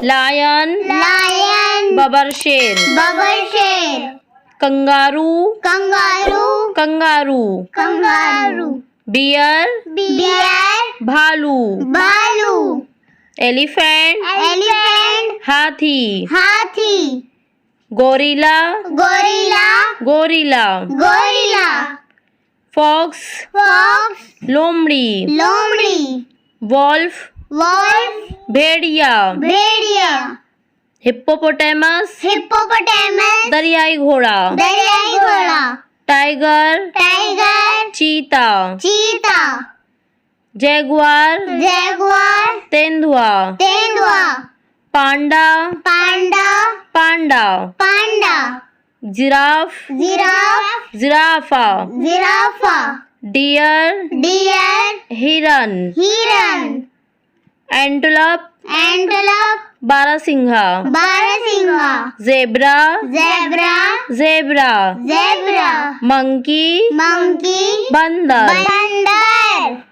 Lion, lion, बबरशेर, बबरशेर, kangaroo, kangaroo, kangaroo, kangaroo, bear, bear, भालू, भालू, एलिफेंट, एलिफेंट, हाथी, हाथी, gorilla, gorilla, gorilla, gorilla, fox, fox, लोमड़ी, लोमड़ी, वॉल्फ, वॉल्फ, भेड़िया, भेड़िया, हिप्पोपोटेमस, हिप्पोपोटेमस, दरियाई घोड़ा, दरियाई घोड़ा, टाइगर, टाइगर, चीता, चीता, जैगुआर, जैगुआर, तेंदुआ, तेंदुआ, panda, panda, panda, panda, giraffe, giraffe, जिराफा, जिराफा, डियर, डियर, हिरन, हिरन, एंटलप, एंटलप, बारहसिंघा, बारहसिंघा, zebra, zebra, zebra, zebra, monkey, monkey, बंदर। बंदर।